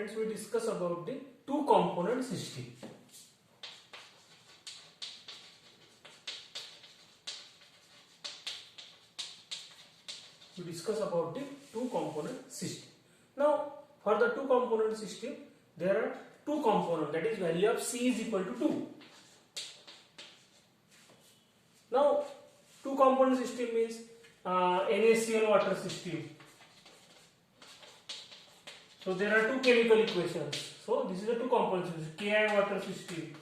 friends, we discuss about the two component system. We discuss about the two component system. Now, for the two component system, there are two components, that is value of C is equal to 2. Now, two component system means NaCl water system. So there are two chemical equations. So this is a two component system, Ki water system.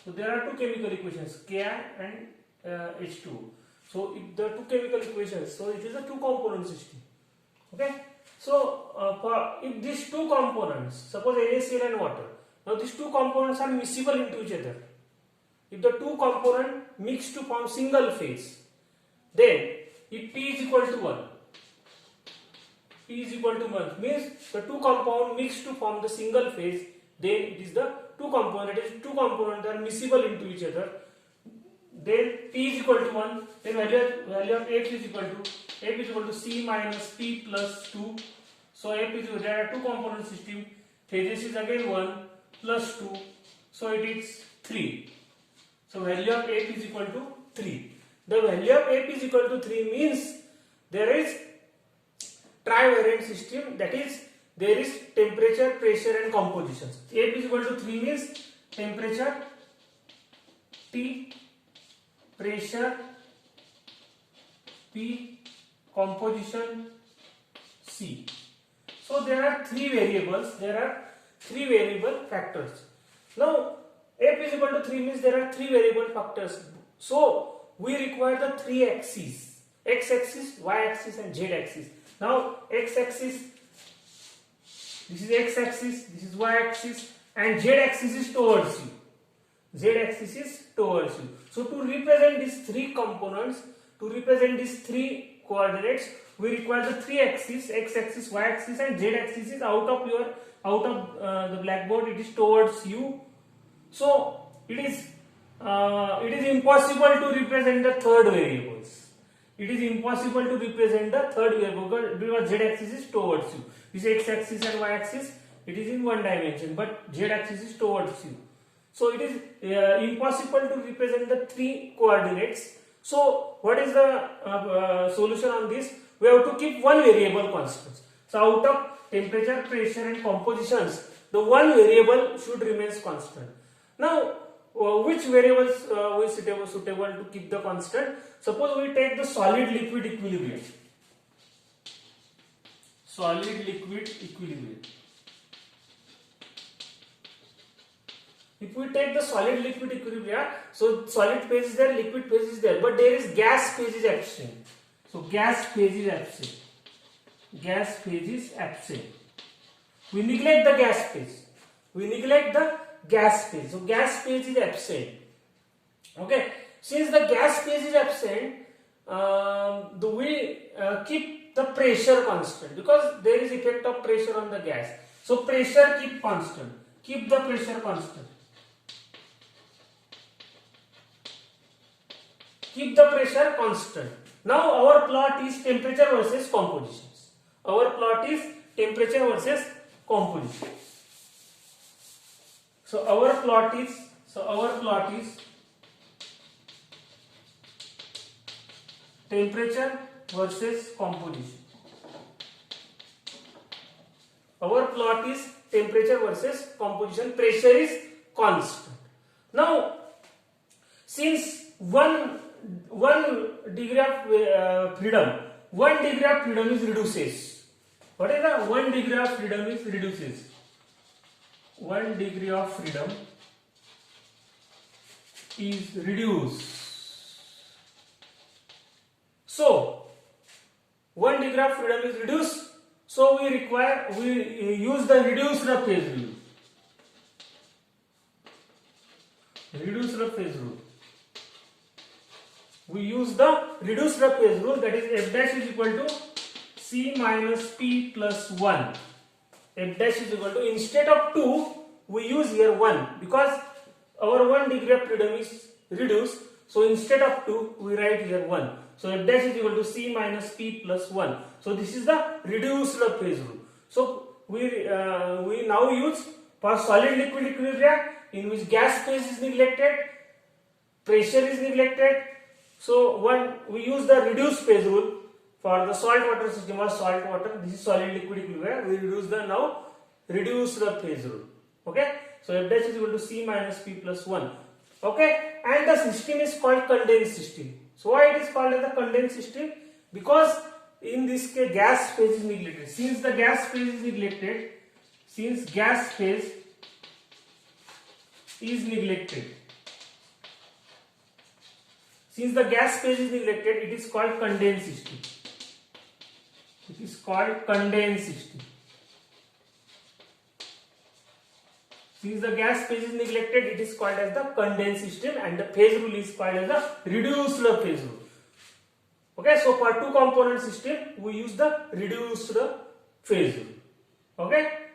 So there are two chemical equations, Ki and H2. So if the two chemical equations, so it is a two component system. Okay. So if these two components, suppose NaCl and water, now these two components are miscible into each other. If the two components mix to form single phase, then if P is equal to 1, P is equal to 1 means the two compounds mix to form the single phase, then it is the two components, that is two components are miscible into each other. Then P is equal to 1, then value of F is equal to C minus P plus 2. So F is equal to, there are two component system, phases is again 1 plus 2, so it is 3. So value of F is equal to 3. The value of F is equal to 3 means there is trivariant system, that is there is temperature, pressure and composition. F is equal to 3 means temperature T, pressure P, composition C. So there are three variables, there are three variable factors. Now F is equal to 3 means there are three variable factors. So we require the three axes, x axis, y axis and z axis. Now x axis, this is x axis, this is y axis and z axis is towards you. Z axis is towards you. So to represent these three components, to represent these three coordinates, we require the three axes, x axis, y axis and z axis is out of the blackboard, it is towards you. So it is impossible to represent the third variables. It is impossible to represent the third variable because z axis is towards you. This x axis and y axis, it is in one dimension, but z axis is towards you. So it is impossible to represent the three coordinates. So what is the solution on this? We have to keep one variable constant. So out of temperature, pressure and compositions, the one variable should remain constant. Now which variables is suitable to keep the constant? Suppose we take the solid liquid equilibrium. Solid liquid equilibrium. If we take the solid liquid equilibrium, so solid phase is there, liquid phase is there, but there is gas phase is absent. So gas phase is absent. Gas phase is absent. We neglect the gas phase. We neglect the gas phase. So gas phase is absent. Okay. Since the gas phase is absent, we keep the pressure constant because there is effect of pressure on the gas. So pressure keep constant. Keep the pressure constant. Keep the pressure constant. Now our plot is temperature versus compositions. Our plot is temperature versus composition. So our plot is temperature versus composition. Our plot is temperature versus composition. Pressure is constant. Now, since one degree of freedom, 1 degree of freedom is reduces. What is the 1 degree of freedom is reduces? 1 degree of freedom is reduced. So 1 degree of freedom is reduced. So we use the reduced rough phase rule. Reduced rough phase rule. We use the reduced rough phase rule, that is F dash is equal to C minus P plus 1. F dash is equal to, instead of 2 we use here 1 because our 1 degree of freedom is reduced. So instead of 2 we write here 1. So F dash is equal to C minus P plus 1. So this is the reduced rough phase rule. So we now use for solid liquid equilibrium, in which gas phase is neglected, pressure is neglected. So we use the reduced phase rule for the salt water system or salt water. This is solid liquid equilibrium. We reduce the phase rule. Okay. So F dash is equal to C minus P plus 1. Okay. And the system is called condensed system. So why it is called as the condensed system? Because in this case gas phase is neglected. Since gas phase is neglected, it is called condensed system. It is called condensed system. Since the gas phase is neglected, it is called as the condensed system, and the phase rule is called as the reduced phase rule. Okay, so for two component system, we use the reduced phase rule. Okay.